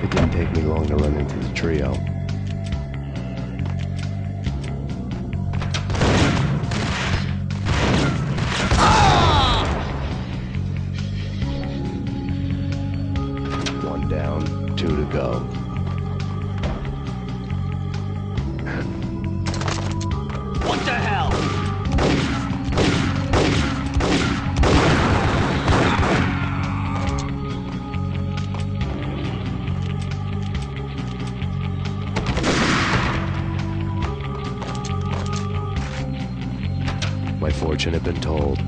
It didn't take me long to run into the trio. One down, two to go. What the hell? My fortune had been told.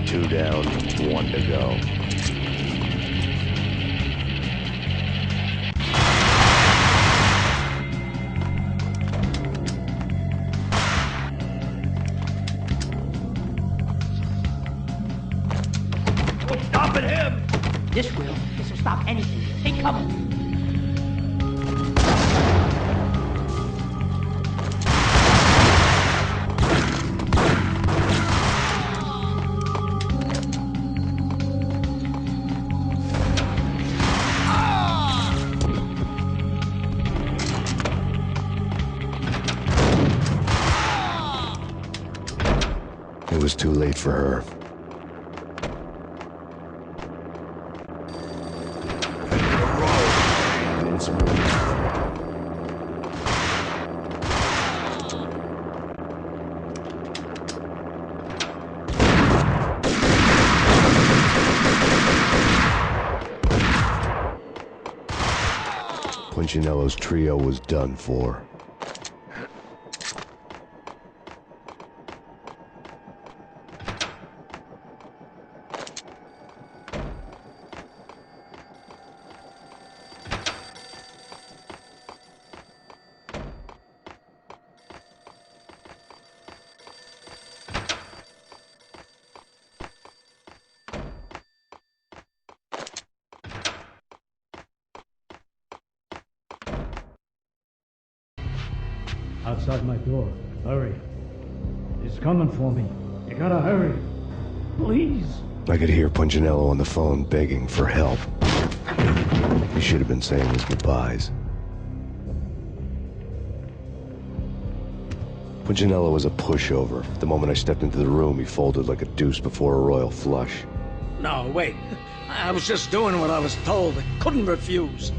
Two down, one to go. What's stopping him? This will stop anything. Take cover. It was too late for her. Punchinello's trio was done for. Outside my door. Hurry. He's coming for me. You gotta hurry. Please. I could hear Punchinello on the phone begging for help. He should have been saying his goodbyes. Punchinello was a pushover. The moment I stepped into the room, he folded like a deuce before a royal flush. No, wait. I was just doing what I was told. I couldn't refuse.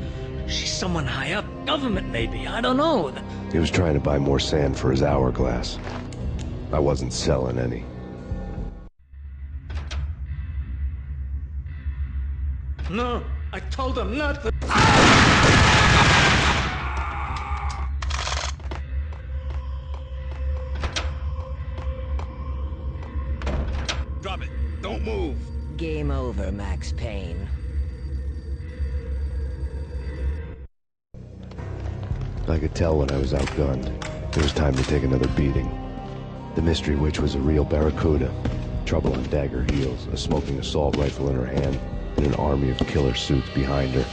She's someone high up. Government, maybe. I don't know. He was trying to buy more sand for his hourglass. I wasn't selling any. No, I told him not to. Drop it. Don't move. Game over, Max Payne. I could tell when I was outgunned. It was time to take another beating. The mystery witch was a real barracuda. Trouble on dagger heels, a smoking assault rifle in her hand, and an army of killer suits behind her.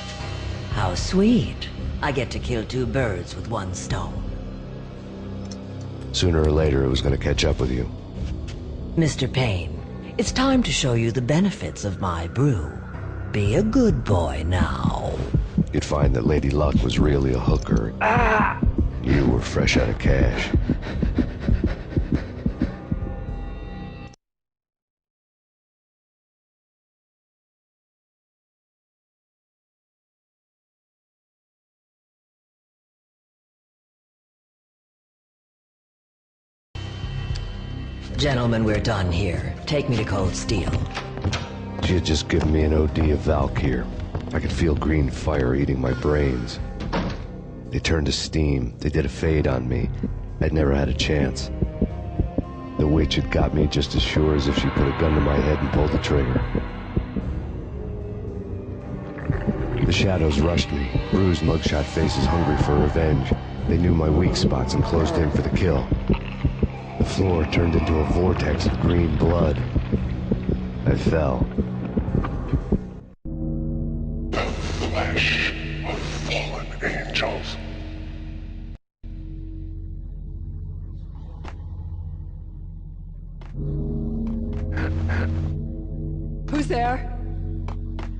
How sweet. I get to kill two birds with one stone. Sooner or later, it was going to catch up with you. Mr. Payne, it's time to show you the benefits of my brew. Be a good boy now. You'd find that Lady Luck was really a hooker. You were fresh out of cash. Gentlemen, we're done here. Take me to Cold Steel. She had just given me an OD of Valkyr. I could feel green fire eating my brains. They turned to steam. They did a fade on me. I'd never had a chance. The witch had got me just as sure as if she put a gun to my head and pulled the trigger. The shadows rushed me, bruised mugshot faces hungry for revenge. They knew my weak spots and closed in for the kill. The floor turned into a vortex of green blood. I fell. The flesh of fallen angels. Who's there?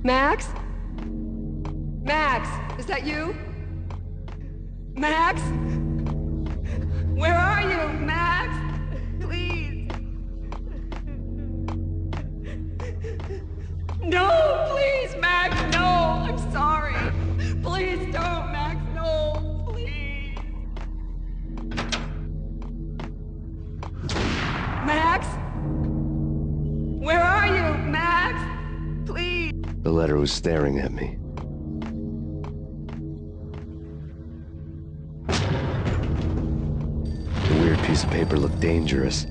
Max? Max, is that you? Max? Where are you, Max? Please. No, please, Max, no. I'm sorry. Please don't, Max, no, please. Max? Where are you, Max? Please. The letter was staring at me. The weird piece of paper looked dangerous.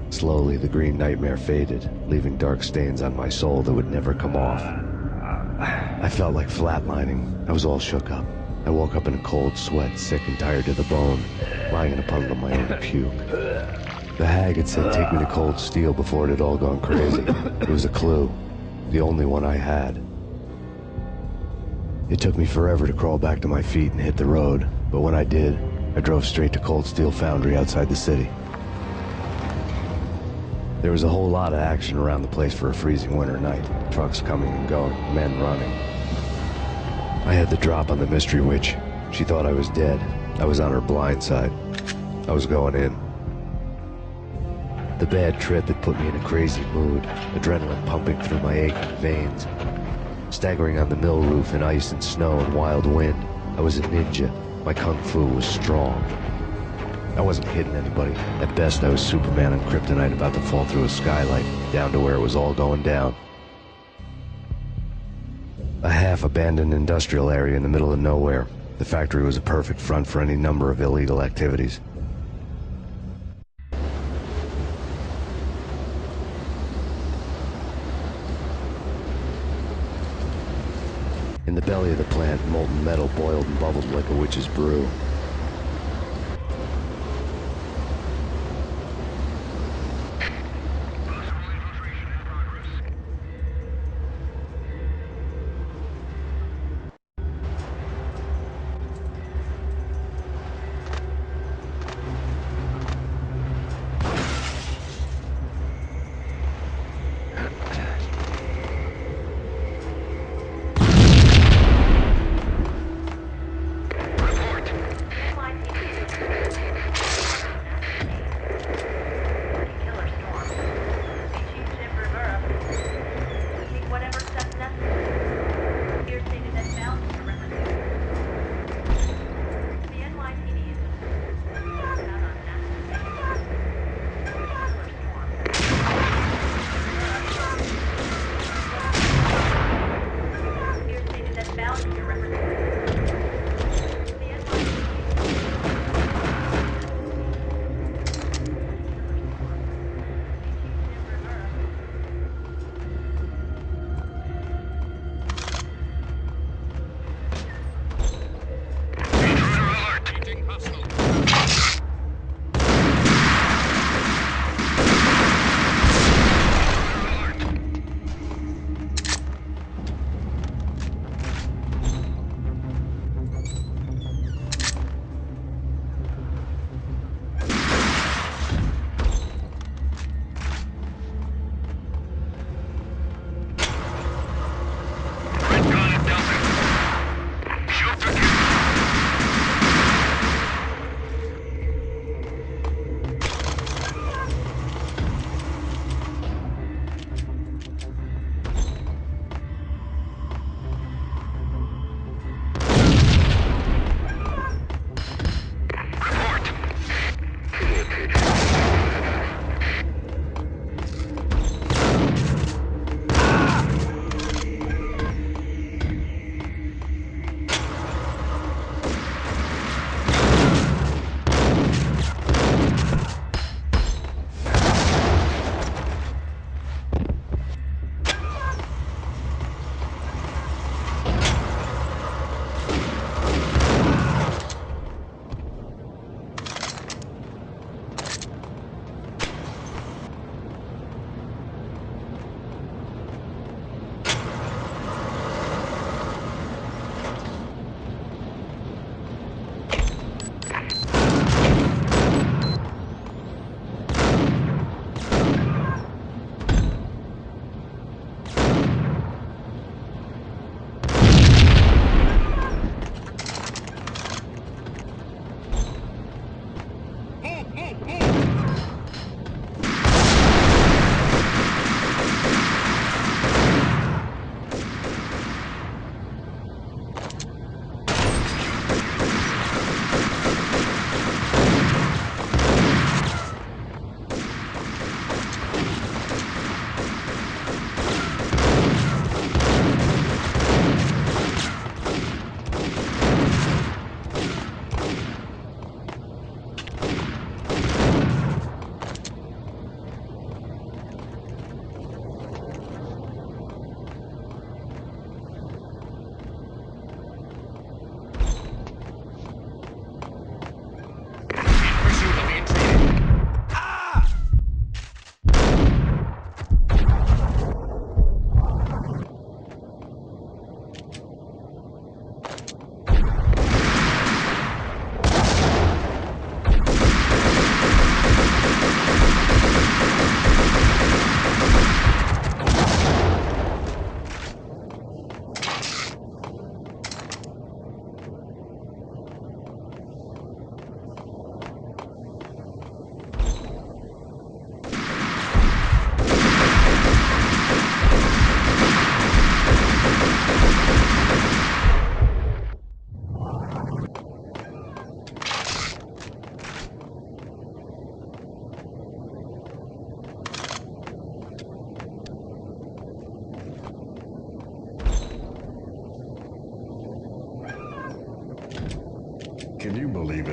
Slowly, the green nightmare faded, leaving dark stains on my soul that would never come off. I felt like flatlining. I was all shook up. I woke up in a cold sweat, sick and tired to the bone, lying in a puddle of my own puke. The hag had said take me to Cold Steel before it had all gone crazy. It was a clue, the only one I had. It took me forever to crawl back to my feet and hit the road, but when I did, I drove straight to Cold Steel Foundry outside the city. There was a whole lot of action around the place for a freezing winter night. Trucks coming and going, men running. I had the drop on the mystery witch. She thought I was dead. I was on her blind side. I was going in. The bad trip had put me in a crazy mood, adrenaline pumping through my aching veins. Staggering on the mill roof in ice and snow and wild wind, I was a ninja. My kung fu was strong. I wasn't hitting anybody. At best, I was Superman on kryptonite about to fall through a skylight, down to where it was all going down. A half-abandoned industrial area in the middle of nowhere. The factory was a perfect front for any number of illegal activities. In the belly of the plant, molten metal boiled and bubbled like a witch's brew.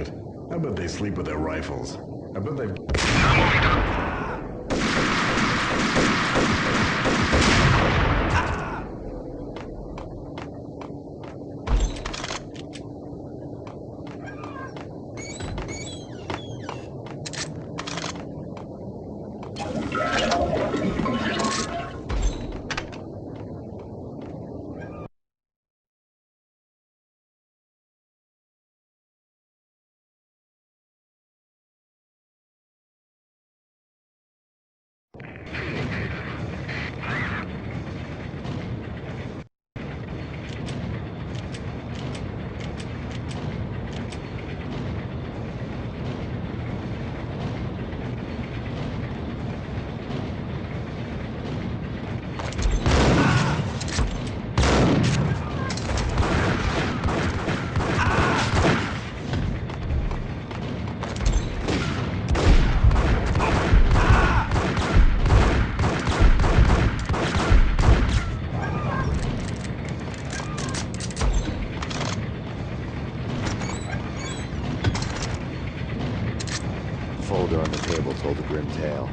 it. I bet they sleep with their rifles. I bet they've... Folder on the table told a grim tale.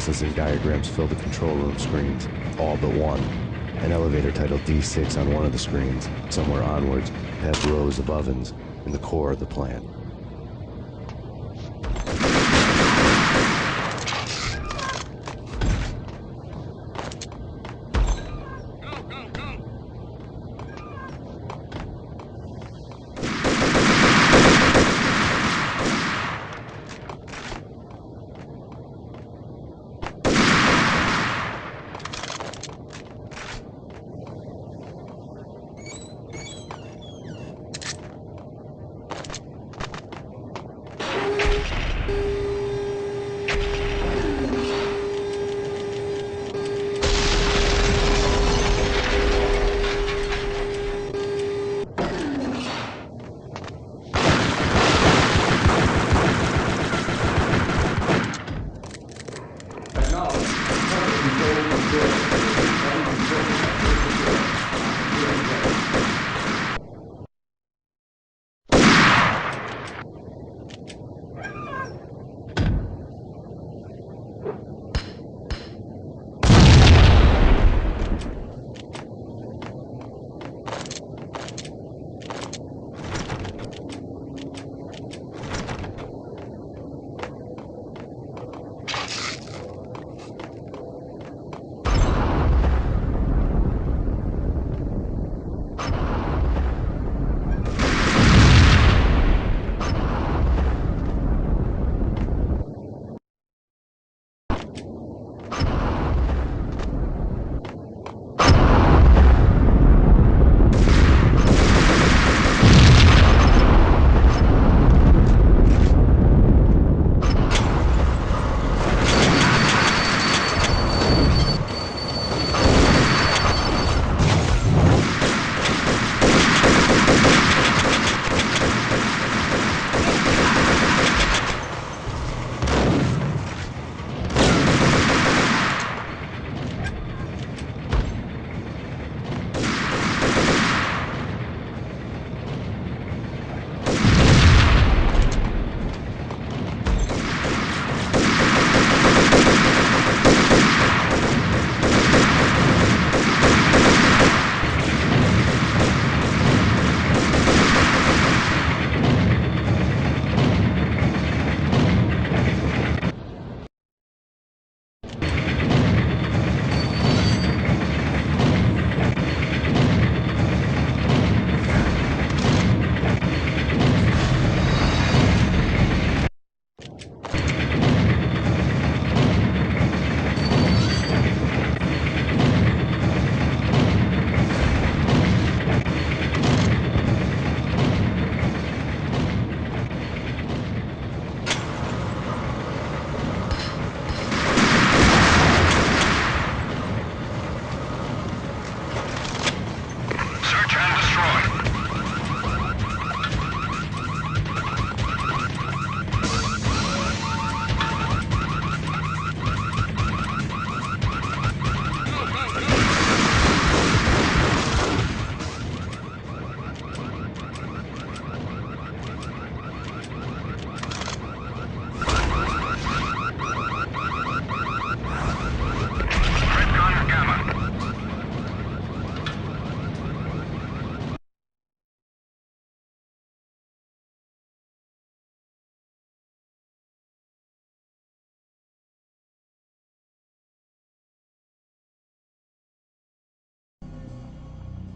processing diagrams fill the control room screens, all but one. An elevator titled D6 on one of the screens. Somewhere onwards, have rows of ovens in the core of the plant.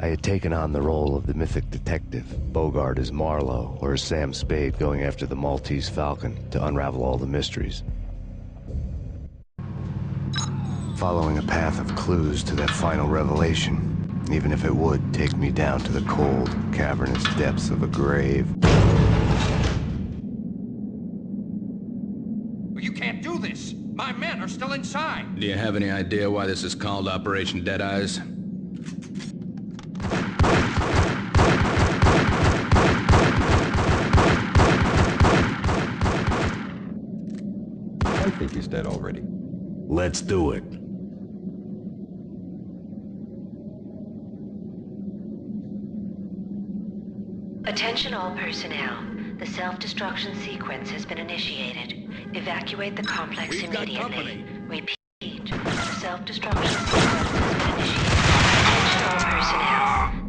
I had taken on the role of the mythic detective, Bogart as Marlowe, or as Sam Spade going after the Maltese Falcon to unravel all the mysteries. Following a path of clues to that final revelation, even if it would take me down to the cold, cavernous depths of a grave. You can't do this! My men are still inside! Do you have any idea why this is called Operation Dead Eyes? I think he's dead already. Let's do it. Attention all personnel. The self-destruction sequence has been initiated. Evacuate the complex We've got immediately. company. Repeat.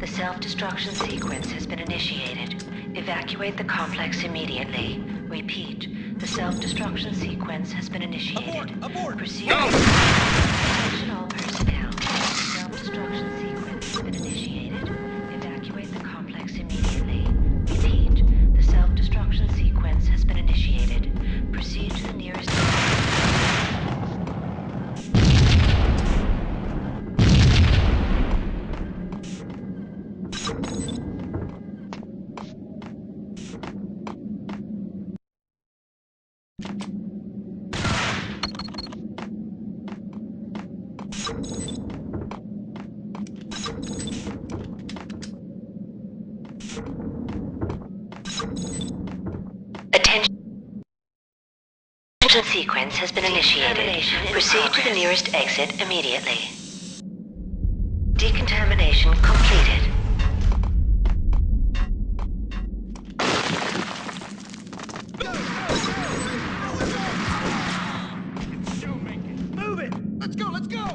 self-destruction sequence has been initiated. Evacuate the complex immediately. Repeat, the self-destruction sequence has been initiated. Abort! Proceed. Go! Attention all personnel. The self-destruction sequence has been initiated. Evacuate the complex immediately. Repeat, the self-destruction sequence has been initiated. Proceed to the nearest... Attention sequence has been initiated. Proceed to the nearest exit immediately. Decontamination completed. Move it! Let's go, let's go!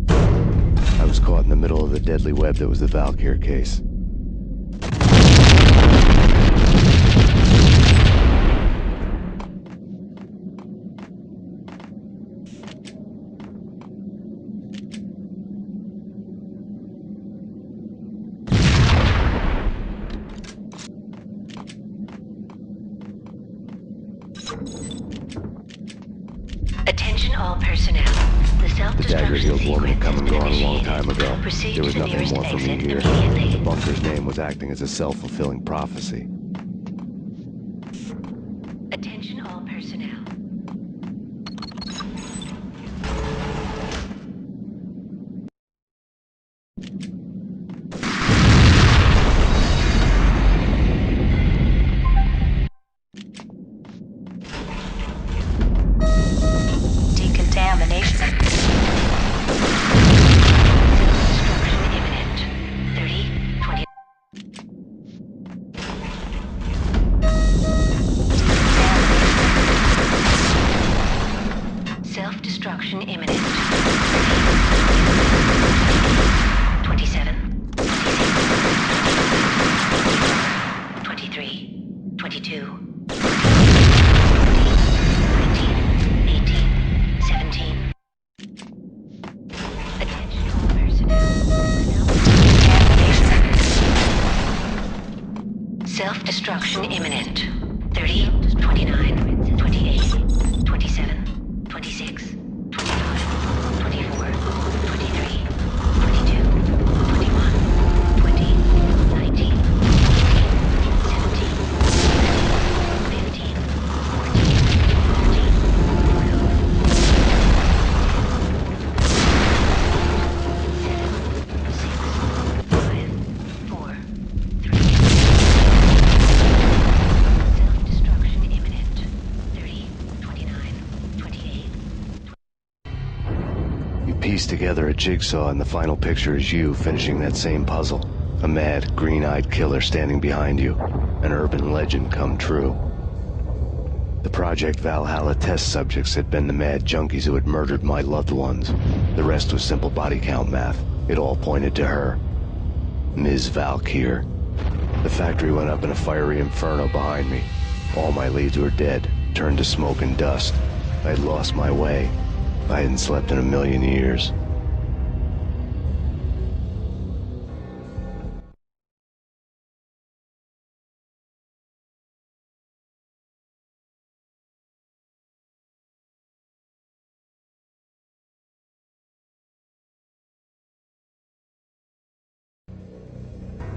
I was caught in the middle of the deadly web that was the Valkyr case. Attention all personnel. The The dagger-heeled woman had come and gone a long time ago. Proceed There was to the nothing nearest more for me exit here. immediately. The bunker's name was acting as a self-fulfilling prophecy. Attention all personnel. Decontamination. Self-destruction imminent. 30, 20. Self-destruction imminent. 27, 23, 22, 19, 18, 17. Attention all personnel. Self-destruction imminent. 30, 29, 28, 27, 26, 25, 24, 23, 22, 21, 20, 19, 18, 17, 15, 14, 13, 12, 7, 6, 5, 4, 3. Self-destruction imminent. 30, 29, 28. You piece together a jigsaw and the final picture is you finishing that same puzzle. A mad, green-eyed killer standing behind you. An urban legend come true. The Project Valhalla test subjects had been the mad junkies who had murdered my loved ones. The rest was simple body count math. It all pointed to her. Ms. Valkyr. The factory went up in a fiery inferno behind me. All my leads were dead, turned to smoke and dust. I had lost my way. I hadn't slept in a million years.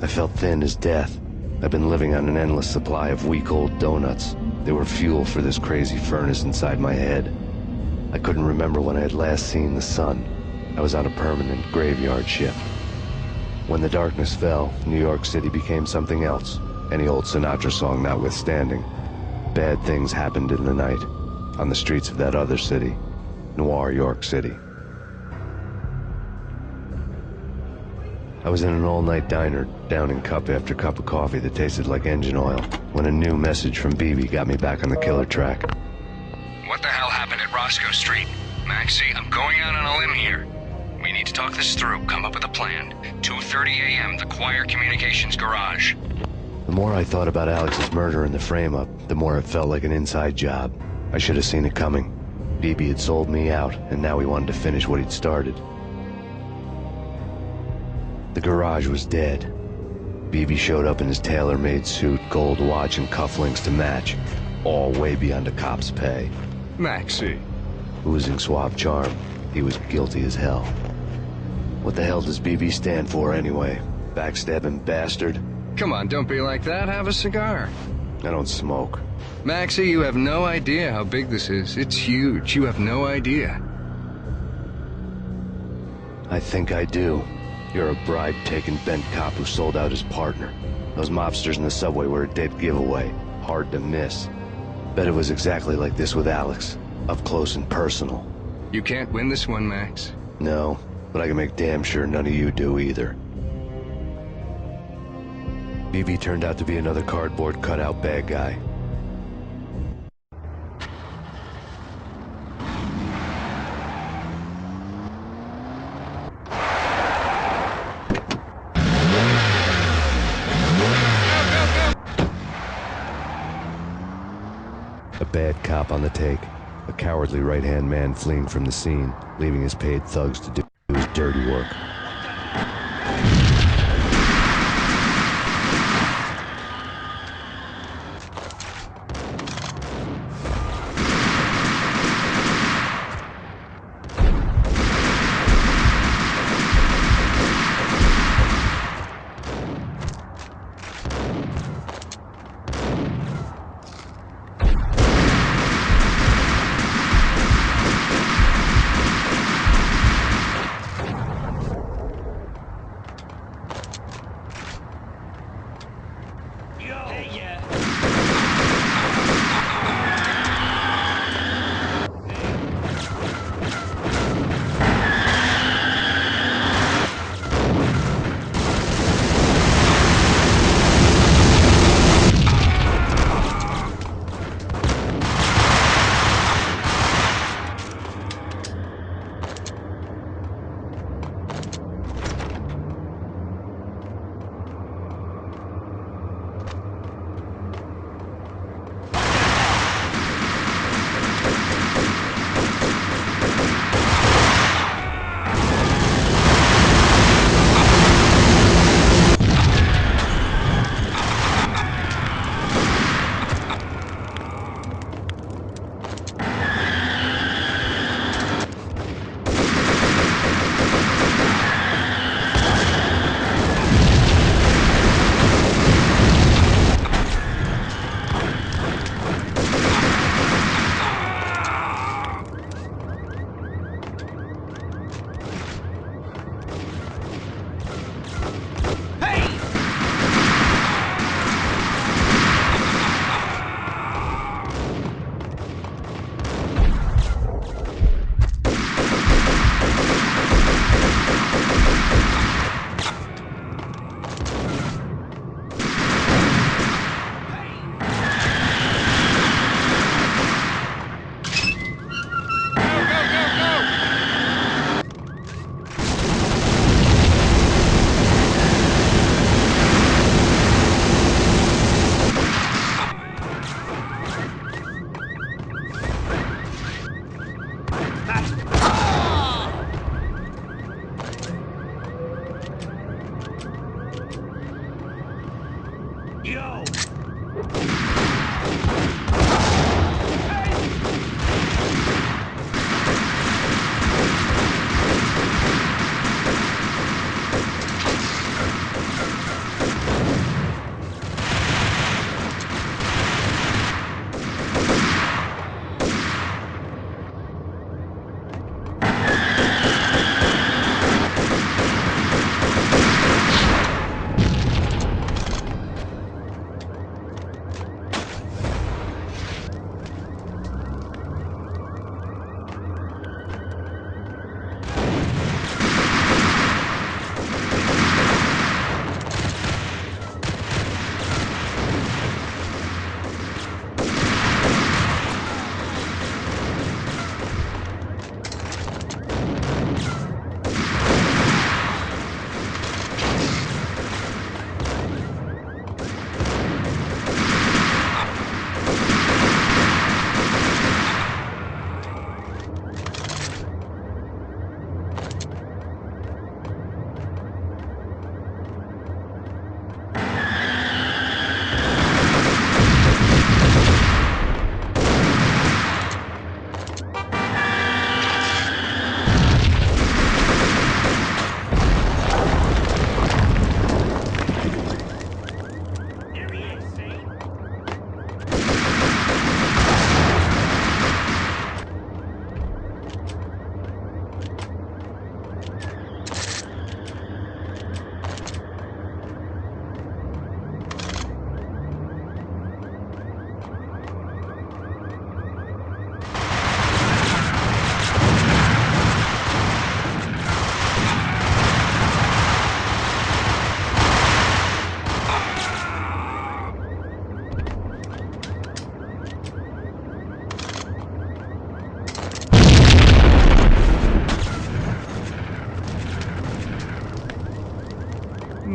I felt thin as death. I've been living on an endless supply of week-old donuts. They were fuel for this crazy furnace inside my head. I couldn't remember when I had last seen the sun. I was on a permanent graveyard shift. When the darkness fell, New York City became something else, any old Sinatra song notwithstanding. Bad things happened in the night, on the streets of that other city, Noir York City. I was in an all-night diner, downing cup after cup of coffee that tasted like engine oil, when a new message from BB got me back on the killer track. What the hell happened at Roscoe Street? Maxie, I'm going out on a limb here. We need to talk this through, come up with a plan. 2:30 a.m., the Choir Communications Garage. The more I thought about Alex's murder and the frame-up, the more it felt like an inside job. I should have seen it coming. BB had sold me out, and now he wanted to finish what he'd started. The garage was dead. BB showed up in his tailor-made suit, gold watch, and cufflinks to match, all way beyond a cop's pay. Maxie. Oozing suave charm, he was guilty as hell. What the hell does BB stand for anyway? Backstabbing bastard? Come on, don't be like that. Have a cigar. I don't smoke. Maxie, you have no idea how big this is. It's huge. You have no idea. I think I do. You're a bribe-taking bent cop who sold out his partner. Those mobsters in the subway were a dead giveaway. Hard to miss. Bet it was exactly like this with Alex. Up close and personal. You can't win this one, Max. No, but I can make damn sure none of you do either. BB turned out to be another cardboard cutout bad guy. A bad cop on the take. A cowardly right-hand man fleeing from the scene, leaving his paid thugs to do his dirty work.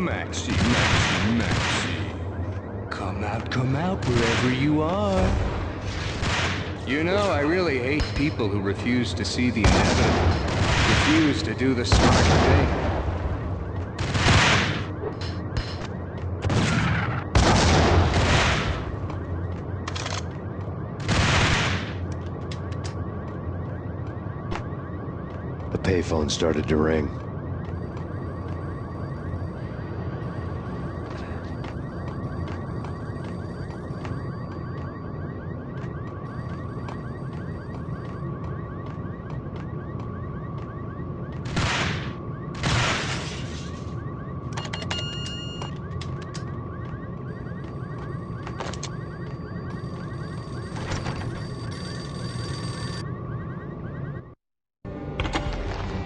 Maxie, Maxie, Maxie. Come out wherever you are. You know, I really hate people who refuse to see the inevitable. Refuse to do the smart thing. The payphone started to ring.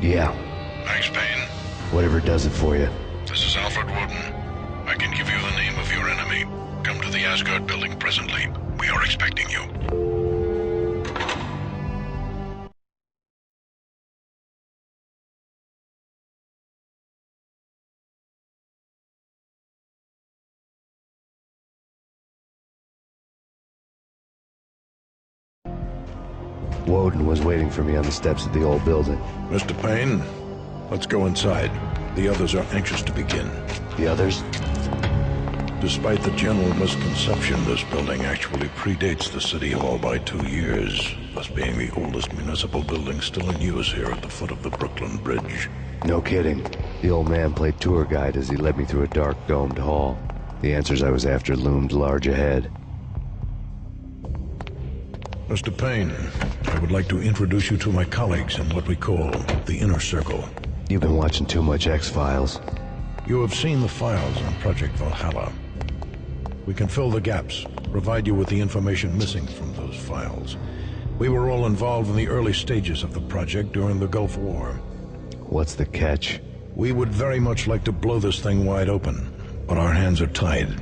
Yeah. Thanks, Payne. Whatever does it for you. This is Alfred Woden. I can give you the name of your enemy. Come to the Asgard building presently. We are expecting you. Woden was waiting for me on the steps of the old building. Mr. Payne, let's go inside. The others are anxious to begin. The others? Despite the general misconception, this building actually predates the City Hall by 2 years, thus being the oldest municipal building still in use here at the foot of the Brooklyn Bridge. No kidding. The old man played tour guide as he led me through a dark domed hall. The answers I was after loomed large ahead. Mr. Payne, I would like to introduce you to my colleagues in what we call the Inner Circle. You've been watching too much X-Files. You have seen the files on Project Valhalla. We can fill the gaps, provide you with the information missing from those files. We were all involved in the early stages of the project during the Gulf War. What's the catch? We would very much like to blow this thing wide open, but our hands are tied.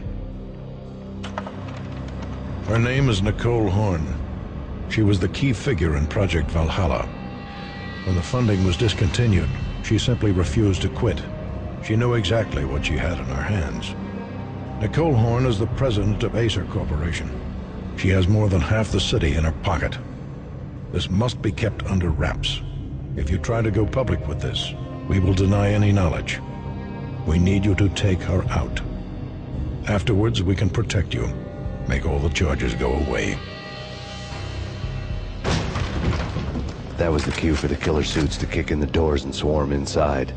Her name is Nicole Horn. She was the key figure in Project Valhalla. When the funding was discontinued, she simply refused to quit. She knew exactly what she had in her hands. Nicole Horn is the president of Acer Corporation. She has more than half the city in her pocket. This must be kept under wraps. If you try to go public with this, we will deny any knowledge. We need you to take her out. Afterwards, we can protect you. Make all the charges go away. That was the cue for the killer suits to kick in the doors and swarm inside.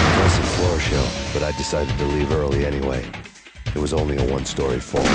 Impressive floor show, but I decided to leave early anyway. It was only a one-story fall.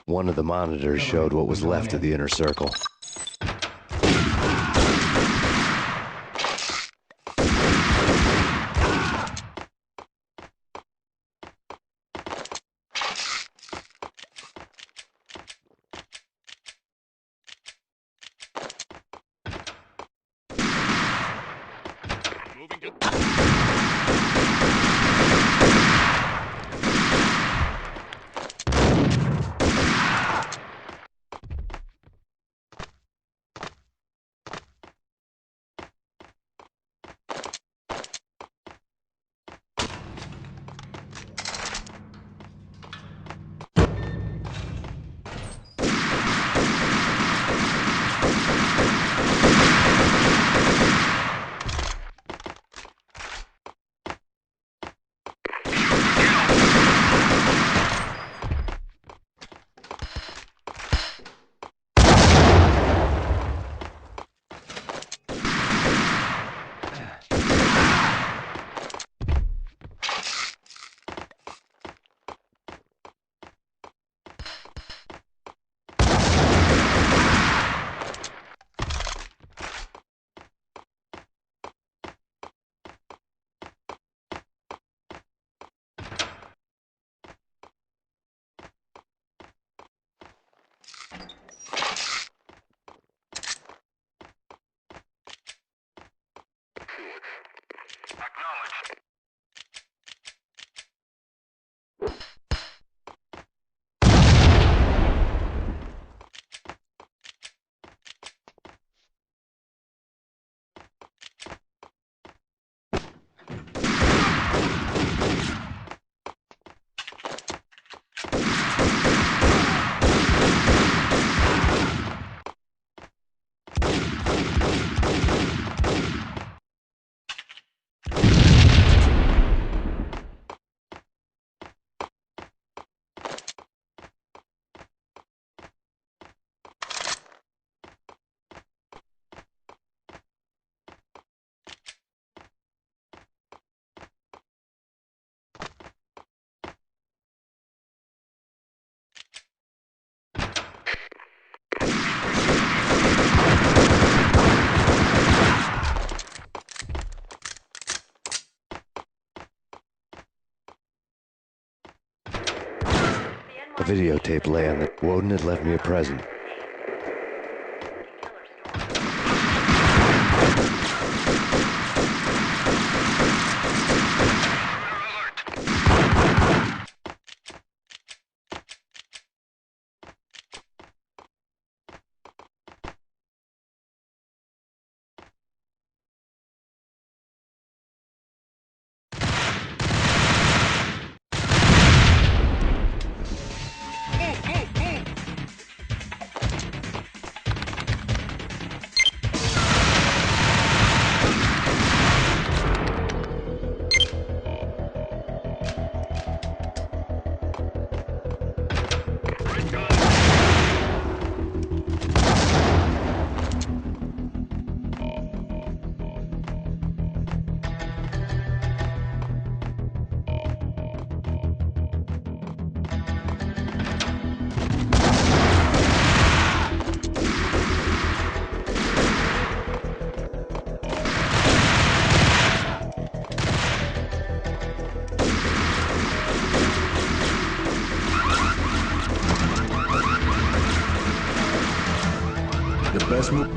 One of the monitors showed what was left of the inner circle. A videotape lay on it. Woden had left me a present. The best move.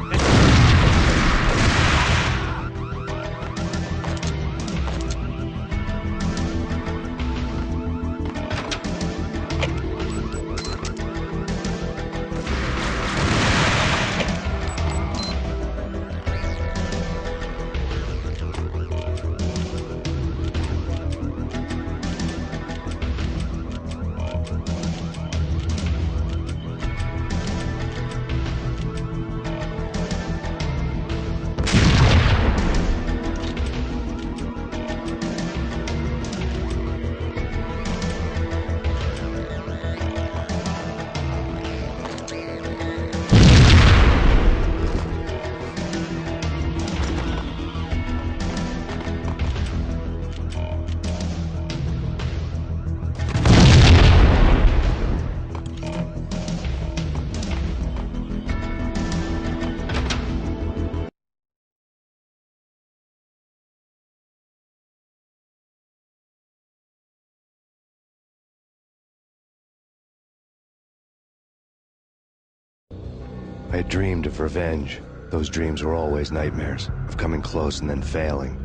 I had dreamed of revenge. Those dreams were always nightmares, of coming close and then failing.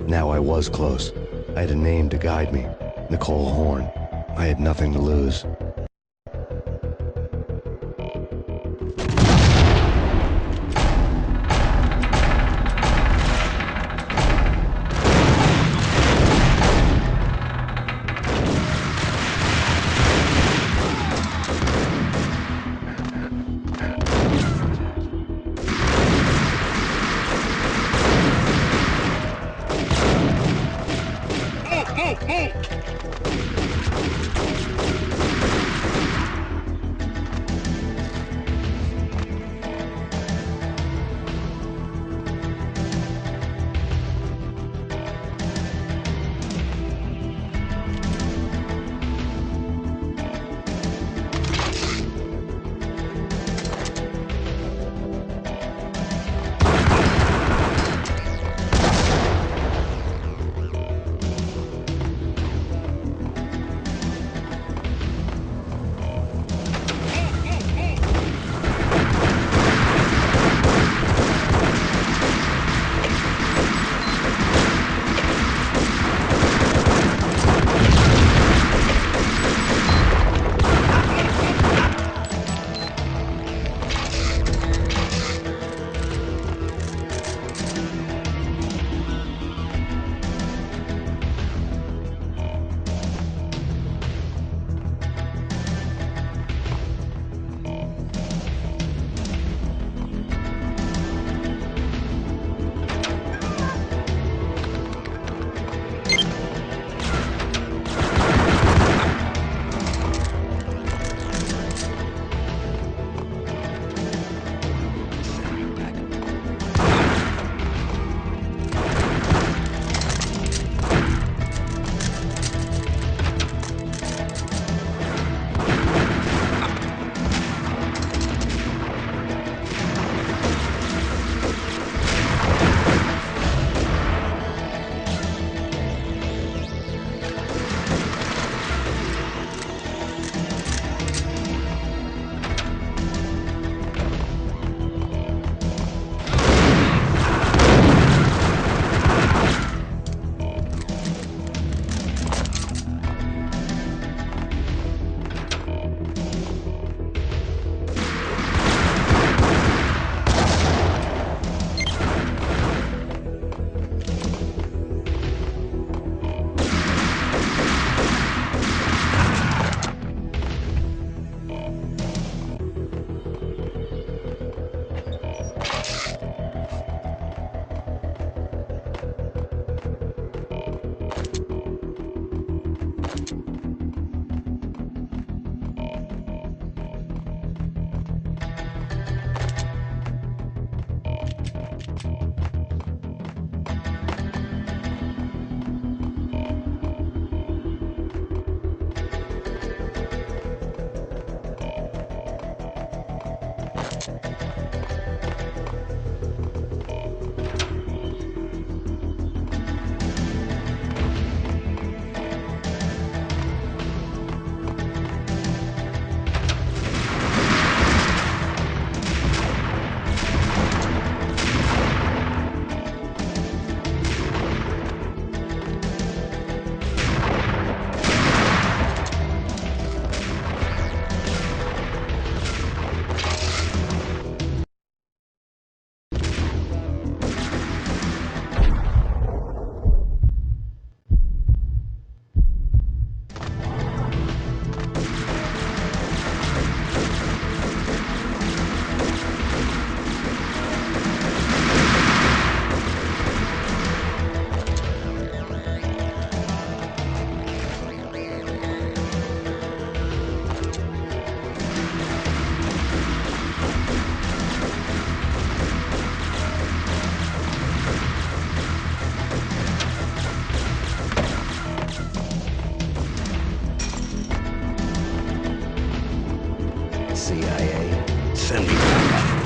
Now I was close. I had a name to guide me, Nicole Horn. I had nothing to lose. CIA? Send me back.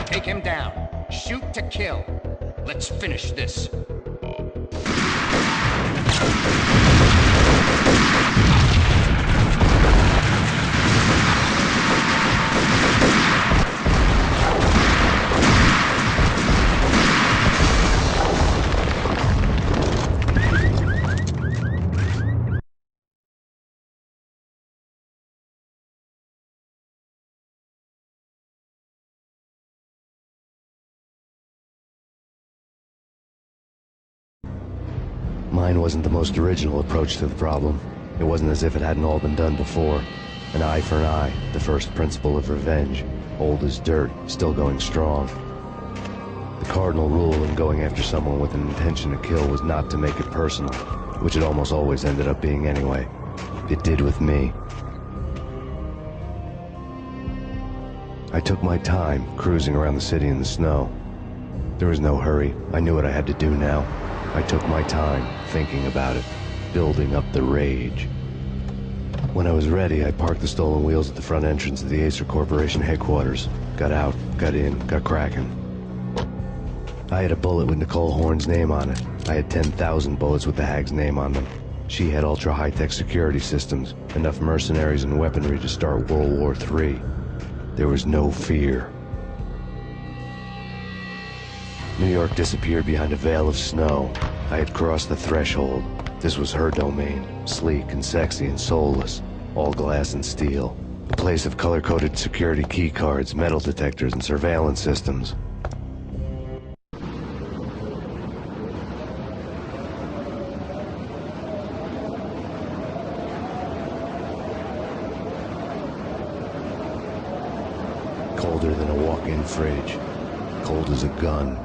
Take him down. Shoot to kill. Let's finish this. Mine wasn't the most original approach to the problem. It wasn't as if it hadn't all been done before. An eye for an eye, the first principle of revenge. Old as dirt, still going strong. The cardinal rule in going after someone with an intention to kill was not to make it personal, which it almost always ended up being anyway. It did with me. I took my time, cruising around the city in the snow. There was no hurry. I knew what I had to do now. I took my time, thinking about it, building up the rage. When I was ready, I parked the stolen wheels at the front entrance of the Acer Corporation headquarters. Got out, got in, got cracking. I had a bullet with Nicole Horn's name on it. I had 10,000 bullets with the hag's name on them. She had ultra-high-tech security systems, enough mercenaries and weaponry to start World War III. There was no fear. New York disappeared behind a veil of snow. I had crossed the threshold. This was her domain, sleek and sexy and soulless, all glass and steel. A place of color-coded security key cards, metal detectors, and surveillance systems. Colder than a walk-in fridge. Cold as a gun.